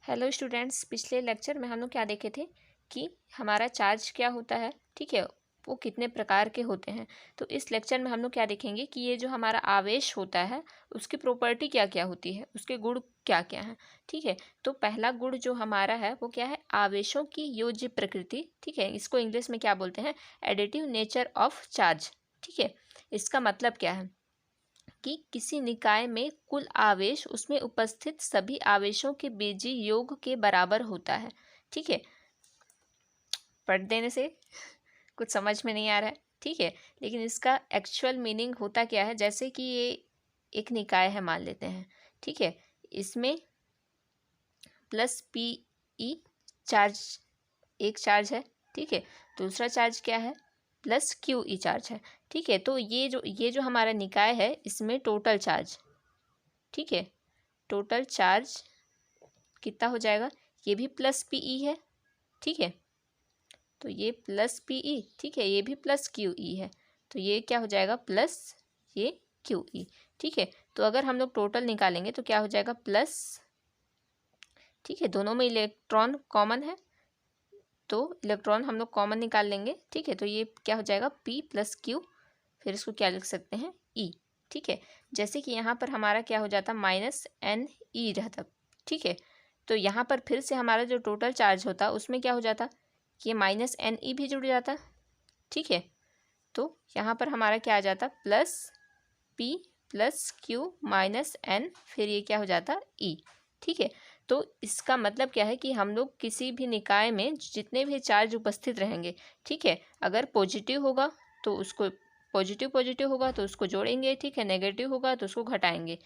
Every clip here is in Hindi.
हेलो स्टूडेंट्स, पिछले लेक्चर में हम लोग क्या देखे थे कि हमारा चार्ज क्या होता है, ठीक है, वो कितने प्रकार के होते हैं। तो इस लेक्चर में हम लोग क्या देखेंगे कि ये जो हमारा आवेश होता है उसकी प्रॉपर्टी क्या क्या होती है, उसके गुण क्या क्या हैं। ठीक है, तो पहला गुण जो हमारा है वो क्या है, आवेशों की योज्य प्रकृति। ठीक है, इसको इंग्लिश में क्या बोलते हैं, एडिटिव नेचर ऑफ चार्ज। ठीक है, इसका मतलब क्या है कि किसी निकाय में कुल आवेश उसमें उपस्थित सभी आवेशों के बीजीय योग के बराबर होता है। ठीक है, पढ़ देने से कुछ समझ में नहीं आ रहा है, ठीक है, लेकिन इसका एक्चुअल मीनिंग होता क्या है, जैसे कि ये एक निकाय है मान लेते हैं। ठीक है, इसमें प्लस पी ई चार्ज, एक चार्ज है। ठीक है, दूसरा चार्ज क्या है, प्लस क्यू ई चार्ज है। ठीक है, तो ये जो हमारा निकाय है इसमें टोटल चार्ज, ठीक है, टोटल चार्ज कितना हो जाएगा, ये भी प्लस पी ई है। ठीक है, तो ये प्लस पी ई, ठीक है, ये भी प्लस क्यू ई है, तो ये क्या हो जाएगा, प्लस ये क्यू ई। ठीक है, तो अगर हम लोग टोटल निकालेंगे तो क्या हो जाएगा, प्लस, ठीक है, दोनों में इलेक्ट्रॉन कॉमन है तो इलेक्ट्रॉन हम लोग कॉमन निकाल लेंगे। ठीक है, तो ये क्या हो जाएगा, पी प्लस क्यू, फिर इसको क्या लिख सकते हैं, ई। ठीक है, जैसे कि यहाँ पर हमारा क्या हो जाता, माइनस एन ई रहता। ठीक है, तो यहाँ पर फिर से हमारा जो टोटल चार्ज होता उसमें क्या हो जाता, कि माइनस एन ई भी जुड़ जाता। ठीक है, तो यहाँ पर हमारा क्या आ जाता, plus p plus q minus n, फिर ये क्या हो जाता, ई। ठीक है, तो इसका मतलब क्या है कि हम लोग किसी भी निकाय में जितने भी चार्ज उपस्थित रहेंगे, ठीक है, अगर पॉजिटिव होगा तो उसको पॉजिटिव होगा तो उसको जोड़ेंगे, ठीक है, नेगेटिव होगा तो उसको घटाएंगे।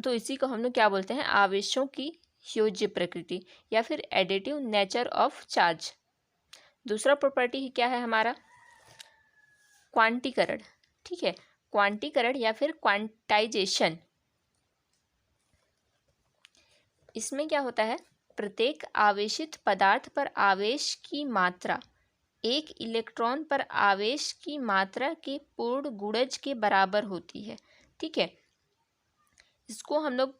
तो इसी को हम लोग क्या बोलते हैं, आवेशों की योज्य प्रकृति या फिर एडिटिव नेचर ऑफ चार्ज। दूसरा प्रॉपर्टी क्या है हमारा, क्वांटीकरण। ठीक है, क्वांटीकरण या फिर क्वांटाइजेशन। इसमें क्या होता है, प्रत्येक आवेशित पदार्थ पर आवेश की मात्रा एक इलेक्ट्रॉन पर आवेश की मात्रा के पूर्ण गुणज के बराबर होती है। ठीक है, इसको हम लोग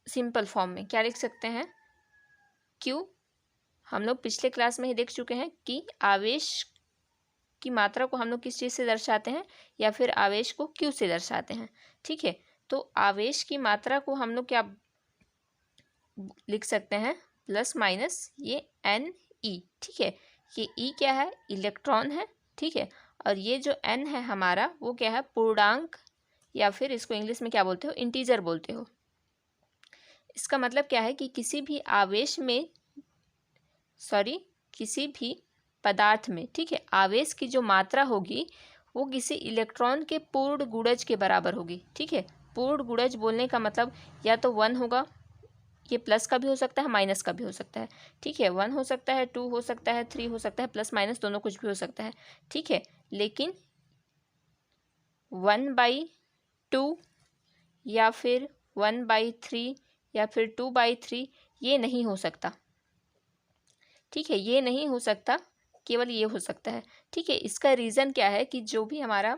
सिंपल फॉर्म में क्या लिख सकते हैं, क्यू। हम लोग पिछले क्लास में ही देख चुके हैं कि आवेश की मात्रा को हम लोग किस चीज़ से दर्शाते हैं, या फिर आवेश को क्यू से दर्शाते हैं। ठीक है, तो आवेश की मात्रा को हम लोग क्या लिख सकते हैं, प्लस माइनस ये एन ई। ठीक है, ये ई क्या है, इलेक्ट्रॉन है। ठीक है, और ये जो एन है हमारा वो क्या है, पूर्णांक, या फिर इसको इंग्लिश में क्या बोलते हो, इंटीजर बोलते हो। इसका मतलब क्या है कि किसी भी आवेश में, सॉरी, किसी भी पदार्थ में, ठीक है, आवेश की जो मात्रा होगी वो किसी इलेक्ट्रॉन के पूर्ण गुणज के बराबर होगी। ठीक है, पूर्ण गुणज बोलने का मतलब या तो 1 होगा, ये प्लस का भी हो सकता है माइनस का भी हो सकता है। ठीक है, 1 हो सकता है, 2 हो सकता है, 3 हो सकता है, प्लस माइनस दोनों कुछ भी हो सकता है। ठीक है, लेकिन 1/2 या फिर 1/3 या फिर 2/3 ये नहीं हो सकता। ठीक है, ये नहीं हो सकता, केवल ये हो सकता है। ठीक है, इसका रीज़न क्या है कि जो भी हमारा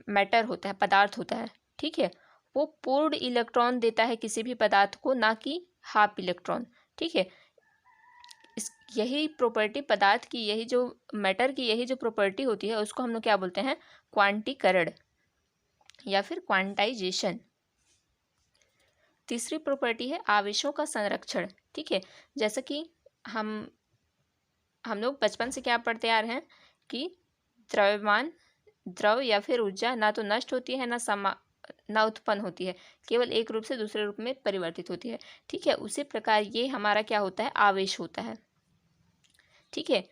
मैटर होता है, पदार्थ होता है, ठीक है, वो पूर्ण इलेक्ट्रॉन देता है किसी भी पदार्थ को, ना कि हाफ इलेक्ट्रॉन। ठीक है, इस यही प्रॉपर्टी पदार्थ की, यही जो मैटर की यही जो प्रॉपर्टी होती है उसको हम लोग क्या बोलते हैं, क्वांटीकरण या फिर क्वांटाइजेशन। तीसरी प्रॉपर्टी है आवेशों का संरक्षण। ठीक है, जैसा कि हम लोग बचपन से क्या पढ़ते आ रहे हैं कि द्रव्यमान, द्रव या फिर ऊर्जा ना तो नष्ट होती है ना उत्पन्न होती है, केवल एक रूप से दूसरे रूप में परिवर्तित होती है। ठीक है, उसी प्रकार ये हमारा क्या होता है, आवेश होता है। ठीक है,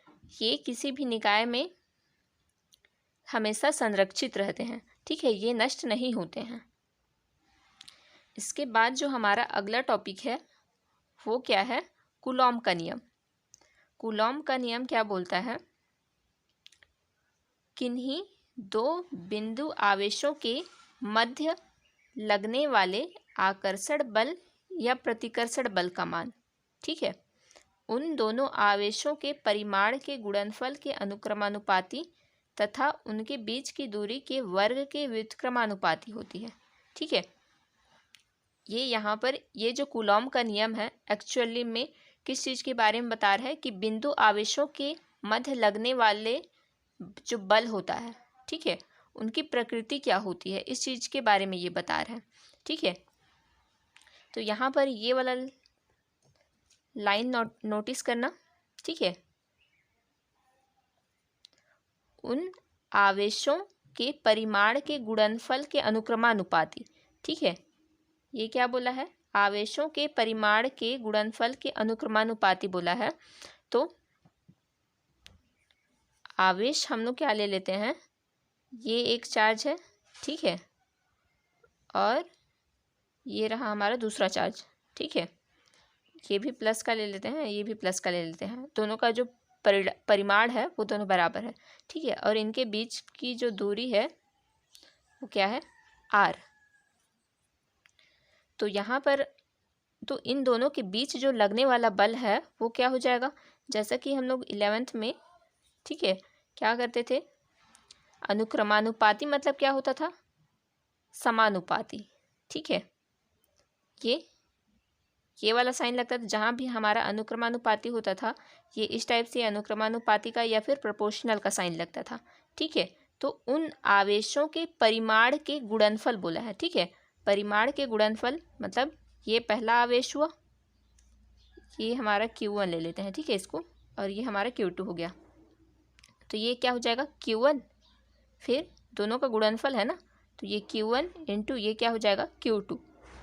ये किसी भी निकाय में हमेशा संरक्षित रहते हैं। ठीक है, ये नष्ट नहीं होते हैं। इसके बाद जो हमारा अगला टॉपिक है वो क्या है, कूलॉम का नियम। कूलॉम का नियम क्या बोलता है, किन्हीं दो बिंदु आवेशों के मध्य लगने वाले आकर्षण बल या प्रतिकर्षण बल का मान, ठीक है, उन दोनों आवेशों के परिमाण के गुणनफल के अनुक्रमानुपाती तथा उनके बीच की दूरी के वर्ग के व्युत्क्रमानुपाती होती है। ठीक है, ये यहाँ पर ये जो कूलॉम का नियम है एक्चुअली में किस चीज़ के बारे में बता रहा है कि बिंदु आवेशों के मध्य लगने वाले जो बल होता है, ठीक है, उनकी प्रकृति क्या होती है, इस चीज़ के बारे में ये बता रहा है। ठीक है, तो यहाँ पर ये वाला लाइन नोटिस करना। ठीक है, उन आवेशों के परिमाण के गुणनफल के अनुक्रमानुपाती। ठीक है, ये क्या बोला है, आवेशों के परिमाण के गुणनफल के अनुक्रमानुपाती बोला है। तो आवेश हम लोग क्या ले लेते हैं, ये एक चार्ज है, ठीक है, और ये रहा हमारा दूसरा चार्ज। ठीक है, ये भी प्लस का ले लेते हैं, ये भी प्लस का ले लेते हैं, दोनों का जो परिमाण है वो दोनों बराबर है। ठीक है, और इनके बीच की जो दूरी है वो क्या है, r। तो यहाँ पर तो इन दोनों के बीच जो लगने वाला बल है वो क्या हो जाएगा, जैसा कि हम लोग 11th में, ठीक है, क्या करते थे, अनुक्रमानुपाती मतलब क्या होता था, समानुपाती। ठीक है, ये वाला साइन लगता था जहाँ भी हमारा अनुक्रमानुपाती होता था, ये इस टाइप से अनुक्रमानुपाती का या फिर प्रोपोर्शनल का साइन लगता था। ठीक है, तो उन आवेशों के परिमाण के गुणनफल बोला है। ठीक है, परिमाण के गुणनफल मतलब ये पहला आवेश हुआ, ये हमारा Q1 ले लेते हैं, ठीक है इसको, और ये हमारा Q2 हो गया। तो ये क्या हो जाएगा, Q1, फिर दोनों का गुणनफल है ना, तो ये Q1 इंटू ये क्या हो जाएगा, Q2।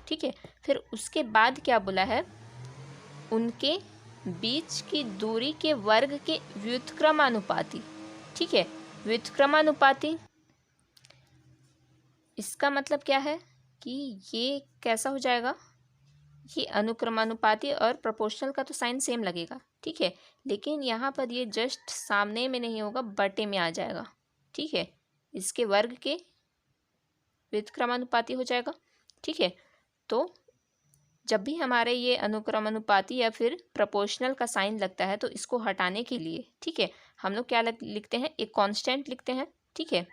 ठीक है, फिर उसके बाद क्या बोला है, उनके बीच की दूरी के वर्ग के व्युत्क्रमानुपाती। ठीक है, व्युत्क्रमानुपाती इसका मतलब क्या है कि ये कैसा हो जाएगा, ये अनुक्रमानुपाती और प्रोपोर्शनल का तो साइन सेम लगेगा। ठीक है, लेकिन यहाँ पर ये जस्ट सामने में नहीं होगा, बटे में आ जाएगा। ठीक है, इसके वर्ग के व्युत्क्रमानुपाती हो जाएगा। ठीक है, तो जब भी हमारे ये अनुक्रमानुपाती या फिर प्रोपोर्शनल का साइन लगता है तो इसको हटाने के लिए, ठीक है, हम लोग क्या लिखते हैं, एक कांस्टेंट लिखते हैं। ठीक है,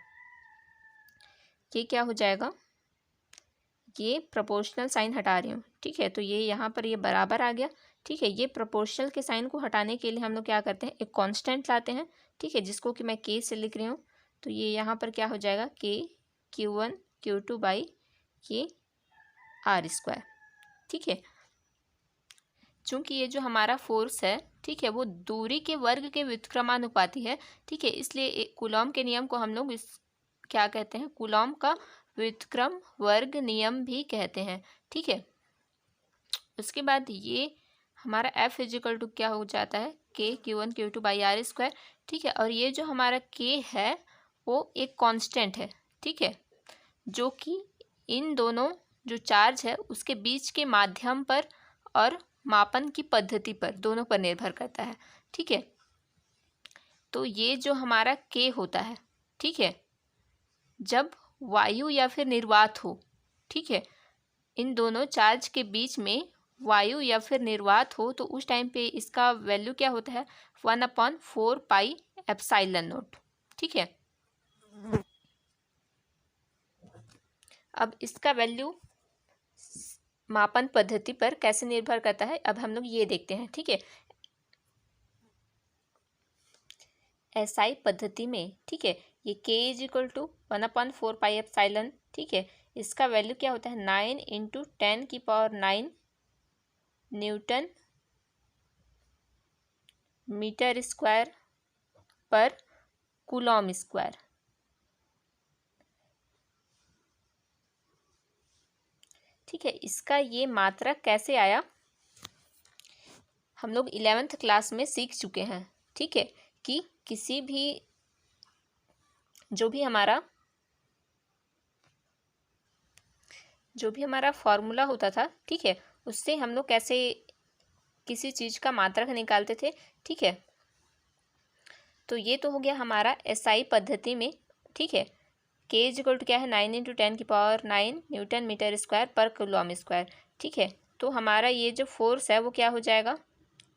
ये क्या हो जाएगा, ये प्रोपोर्शनल साइन हटा रही हूँ। ठीक है, तो ये यहाँ पर ये बराबर आ गया। ठीक है, ये प्रोपोर्शनल के साइन को हटाने के लिए हम लोग क्या करते हैं, एक कांस्टेंट लाते हैं। ठीक है, जिसको कि मैं के से लिख रही हूँ, तो ये यहाँ पर क्या हो जाएगा, के Q1 Q2 बाई के r²। ठीक है, चूंकि ये जो हमारा फोर्स है, ठीक है, वो दूरी के वर्ग के व्युत्क्रमानुपाती है। ठीक है, इसलिए कूलॉम के नियम को हम लोग इस क्या कहते हैं, कूलॉम का व्युत्क्रम वर्ग नियम भी कहते हैं। ठीक है, उसके बाद ये हमारा F इजिकल टू क्या हो जाता है, के Q1 Q2 बाई r²। ठीक है, और ये जो हमारा K है वो एक कांस्टेंट है। ठीक है, जो कि इन दोनों जो चार्ज है उसके बीच के माध्यम पर और मापन की पद्धति पर, दोनों पर निर्भर करता है। ठीक है, तो ये जो हमारा K होता है, ठीक है, जब वायु या फिर निर्वात हो, ठीक है, इन दोनों चार्ज के बीच में वायु या फिर निर्वात हो, तो उस टाइम पे इसका वैल्यू क्या होता है, 1/4 पाई एप्सिलॉन नॉट। ठीक है, अब इसका वैल्यू मापन पद्धति पर कैसे निर्भर करता है, अब हम लोग ये देखते हैं। ठीक है, SI पद्धति में, ठीक है, ये K is equal to 1/4 pi epsilon, ठीक है, इसका वैल्यू क्या होता है, 9 × 10⁹ न्यूटन मीटर स्क्वायर पर कूलॉम स्क्वायर। ठीक है, इसका ये मात्रक कैसे आया, हम लोग 11th क्लास में सीख चुके हैं। ठीक है, कि किसी भी जो भी हमारा फॉर्मूला होता था, ठीक है, उससे हम लोग कैसे किसी चीज़ का मात्रक निकालते थे। ठीक है, तो ये तो हो गया हमारा SI पद्धति में। ठीक है, K इजिकल टू क्या है, 9 × 10⁹ न्यूटन मीटर स्क्वायर पर कूलॉम स्क्वायर। ठीक है, तो हमारा ये जो फोर्स है वो क्या हो जाएगा,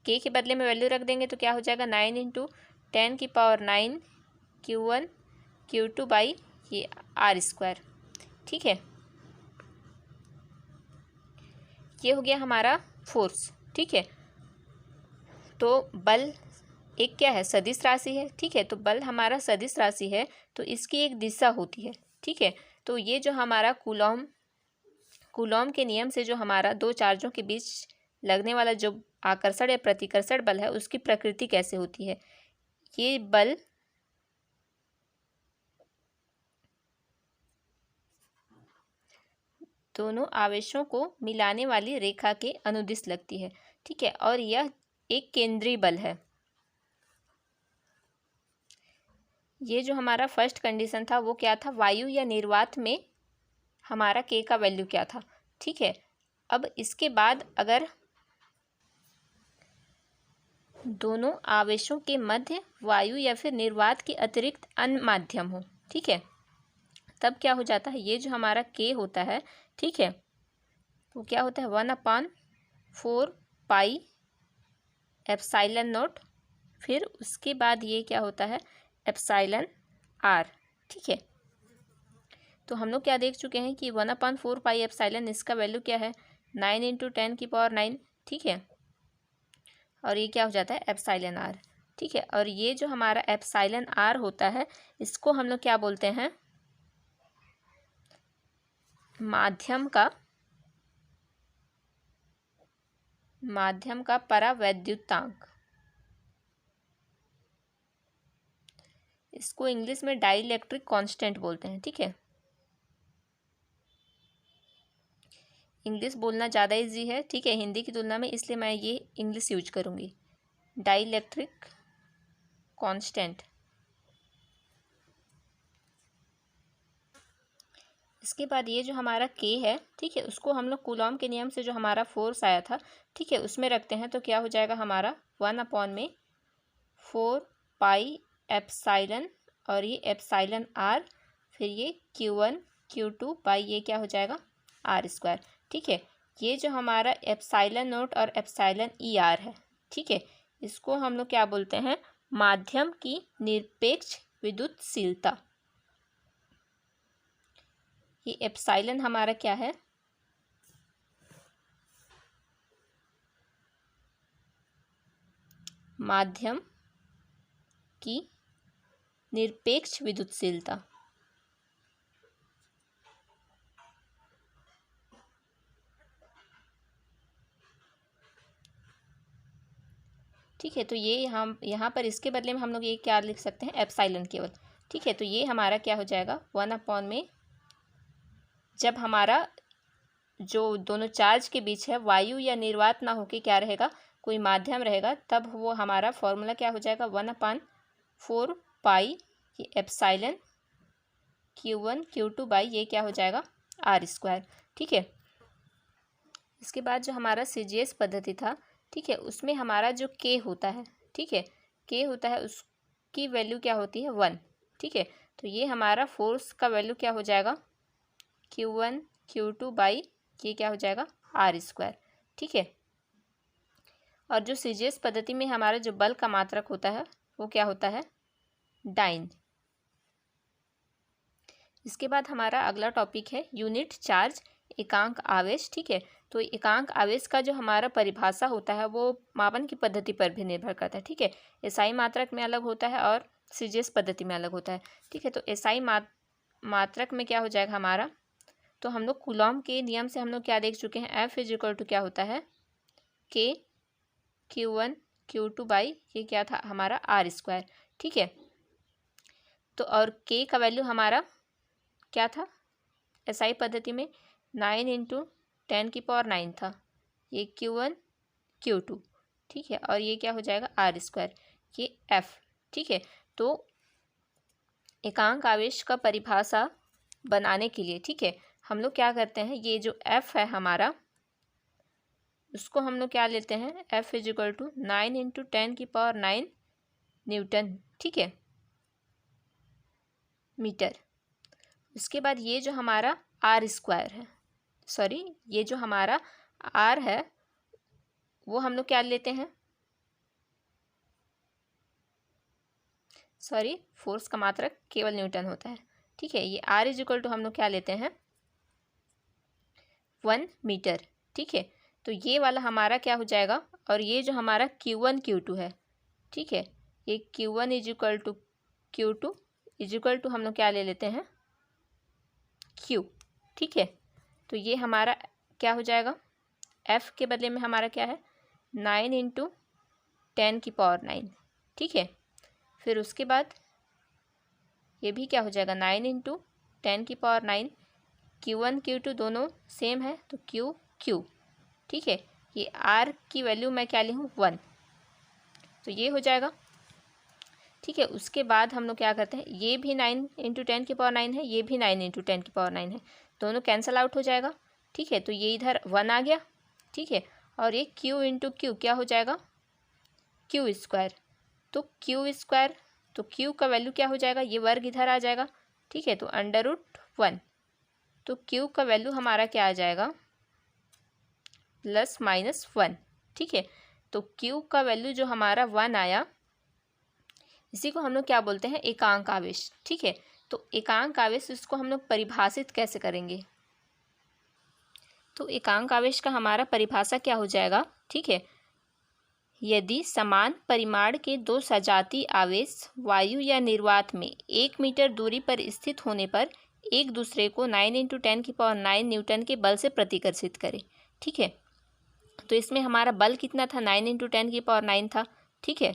K के बदले में वैल्यू रख देंगे तो क्या हो जाएगा, 9 × 10⁹ Q1 Q2 बाई ये r²। ठीक है, ये हो गया हमारा फोर्स, ठीक है। तो बल एक क्या है, सदिश राशि है, ठीक है। तो बल हमारा सदिश राशि है, तो इसकी एक दिशा होती है, ठीक है। तो ये जो हमारा कूलॉम के नियम से जो हमारा दो चार्जों के बीच लगने वाला जो आकर्षण या प्रतिकर्षण बल है, उसकी प्रकृति कैसे होती है। ये बल दोनों आवेशों को मिलाने वाली रेखा के अनुदिश लगती है, ठीक है। और यह एक केंद्रीय बल है। ये जो हमारा फर्स्ट कंडीशन था वो क्या था, वायु या निर्वात में हमारा के का वैल्यू क्या था, ठीक है। अब इसके बाद अगर दोनों आवेशों के मध्य वायु या फिर निर्वात के अतिरिक्त अन्य माध्यम हो, ठीक है, तब क्या हो जाता है, ये जो हमारा के होता है, ठीक है, वो क्या होता है 1/4 पाई एप्सिलॉन नॉट, फिर उसके बाद ये क्या होता है एप्सिलॉन आर, ठीक है। तो हम लोग क्या देख चुके हैं कि 1/4 पाई एप्सिलॉन, इसका वैल्यू क्या है 9 × 10⁹, ठीक है। और ये क्या हो जाता है एप्सिलॉन आर, ठीक है। और ये जो हमारा एप्सिलॉन आर होता है, इसको हम लोग क्या बोलते हैं, माध्यम का परावैद्युतांक। इसको इंग्लिश में डाइलेक्ट्रिक कांस्टेंट बोलते हैं, ठीक है। इंग्लिश बोलना ज़्यादा इजी है, ठीक है, हिंदी की तुलना में, इसलिए मैं ये इंग्लिश यूज करूँगी, डाइलेक्ट्रिक कांस्टेंट। इसके बाद ये जो हमारा के है, ठीक है, उसको हम लोग कूलॉम के नियम से जो हमारा फोर्स आया था, ठीक है, उसमें रखते हैं, तो क्या हो जाएगा हमारा 1/4 पाई एप्सिलॉन, और ये एप्सिलॉन आर, फिर ये Q1 Q2 बाई ये क्या हो जाएगा R², ठीक है। ये जो हमारा एप्सिलॉन नोट और एप्सिलॉन ई आर है, ठीक है, इसको हम लोग क्या बोलते हैं, माध्यम की निरपेक्ष विद्युतशीलता। ये एप्सिलॉन हमारा क्या है, माध्यम की निरपेक्ष विद्युतशीलता, ठीक है। तो ये हम यहाँ पर इसके बदले में हम लोग ये क्या लिख सकते हैं एप्सिलॉन केवल, ठीक है। तो ये हमारा क्या हो जाएगा 1/, में जब हमारा जो दोनों चार्ज के बीच है वायु या निर्वात ना होके क्या रहेगा, कोई माध्यम रहेगा, तब वो हमारा फॉर्मूला क्या हो जाएगा 1/4 पाई ये एप्सिलॉन Q1 Q2 बाई ये क्या हो जाएगा R², ठीक है। इसके बाद जो हमारा CGS पद्धति था, ठीक है, उसमें हमारा जो के होता है, ठीक है, के होता है, उसकी वैल्यू क्या होती है 1, ठीक है। तो ये हमारा फोर्स का वैल्यू क्या हो जाएगा Q1 Q2 बाई ये क्या हो जाएगा R², ठीक है। और जो CGS पद्धति में हमारा जो बल का मात्रक होता है वो क्या होता है डाइन। इसके बाद हमारा अगला टॉपिक है यूनिट चार्ज एकांक आवेश, ठीक है। तो एकांक आवेश का जो हमारा परिभाषा होता है वो मापन की पद्धति पर भी निर्भर करता है, ठीक है। एसआई मात्रक में अलग होता है और CGS पद्धति में अलग होता है, ठीक है। तो एसआई मात्रक में क्या हो जाएगा हमारा, तो हम लोग कूलॉम के नियम से हम लोग क्या देख चुके हैं, F = क्या होता है K Q1 Q2 बाई ये क्या था हमारा R², ठीक है। तो और K का वैल्यू हमारा क्या था एसआई पद्धति में 9 × 10⁹ था, ये Q1 Q2, ठीक है। और ये क्या हो जाएगा R², ये F, ठीक है। तो एकांक आवेश का परिभाषा बनाने के लिए, ठीक है, हम लोग क्या करते हैं, ये जो F है हमारा, उसको हम लोग क्या लेते हैं F = 9 × 10⁹ न्यूटन, ठीक है, मीटर। उसके बाद ये जो हमारा R² है, सॉरी ये जो हमारा R है वो हम लोग क्या लेते हैं, सॉरी फोर्स का मात्रक केवल न्यूटन होता है, ठीक है। ये R = हम लोग क्या लेते हैं 1 मीटर, ठीक है। तो ये वाला हमारा क्या हो जाएगा, और ये जो हमारा Q1 Q2 है, ठीक है, ये Q1 is equal to Q2 is equal to हम लोग क्या ले लेते हैं Q, ठीक है। तो ये हमारा क्या हो जाएगा, F के बदले में हमारा क्या है 9 इंटू 10⁹, ठीक है। फिर उसके बाद ये भी क्या हो जाएगा 9 इंटू 10⁹, Q1 Q2 दोनों सेम है तो Q Q, ठीक है। ये R की वैल्यू मैं क्या ली हूँ 1, तो ये हो जाएगा, ठीक है। उसके बाद हम लोग क्या करते हैं, ये भी 9 इंटू 10⁹ है, ये भी 9 इंटू 10⁹ है, दोनों कैंसिल आउट हो जाएगा, ठीक है। तो ये इधर 1 आ गया, ठीक है। और ये Q इंटू Q क्या हो जाएगा Q स्क्वायर, तो Q स्क्वायर, तो Q का वैल्यू क्या हो जाएगा, ये वर्ग इधर आ जाएगा, ठीक है। तो √1, तो Q का वैल्यू हमारा क्या आ जाएगा ±1, ठीक है। तो Q का वैल्यू जो हमारा 1 आया, इसी को हम लोग क्या बोलते हैं एकांक आवेश, ठीक है। तो एकांक आवेश इसको हम लोग परिभाषित कैसे करेंगे, तो एकांक आवेश का हमारा परिभाषा क्या हो जाएगा, ठीक है, यदि समान परिमाण के दो सजातीय आवेश वायु या निर्वात में 1 मीटर दूरी पर स्थित होने पर एक दूसरे को 9 इंटू 10⁹ न्यूटन के बल से प्रतिकर्षित करें, ठीक है। तो इसमें हमारा बल कितना था 9 इंटू 10⁹ था, ठीक है।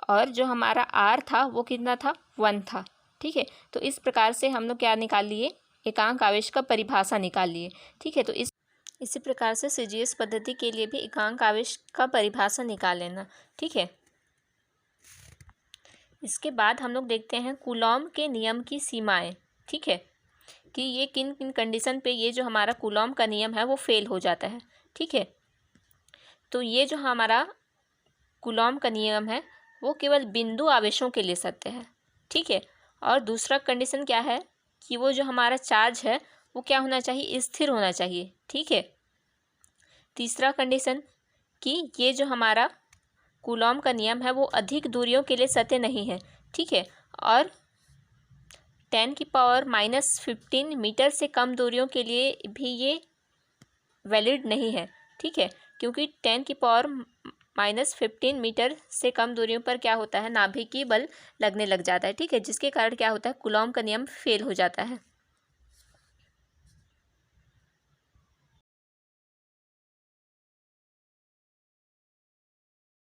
और जो हमारा R था वो कितना था 1 था, ठीक है। तो इस प्रकार से हम लोग क्या निकाल लिए एकांक आवेश का परिभाषा निकाल लिए, ठीक है। तो इसी प्रकार से CGS पद्धति के लिए भी एकांक आवेश का परिभाषा निकाल लेना, ठीक है। इसके बाद हम लोग देखते हैं कूलॉम के नियम की सीमाएं, ठीक है, कि ये किन किन कंडीशन पे ये जो हमारा कूलॉम का नियम है वो फेल हो जाता है, ठीक है। तो ये जो हमारा कूलॉम का नियम है वो केवल बिंदु आवेशों के लिए सत्य है, ठीक है। और दूसरा कंडीशन क्या है कि वो जो हमारा चार्ज है वो क्या होना चाहिए स्थिर होना चाहिए, ठीक है। तीसरा कंडीशन कि ये जो हमारा कूलॉम का नियम है वो अधिक दूरियों के लिए सत्य नहीं है, ठीक है। और 10⁻⁻15 मीटर से कम दूरियों के लिए भी ये वैलिड नहीं है, ठीक है, क्योंकि 10⁻⁻15 मीटर से कम दूरियों पर क्या होता है नाभिकीय बल लगने लग जाता है, ठीक है, जिसके कारण क्या होता है कूलॉम का नियम फेल हो जाता है।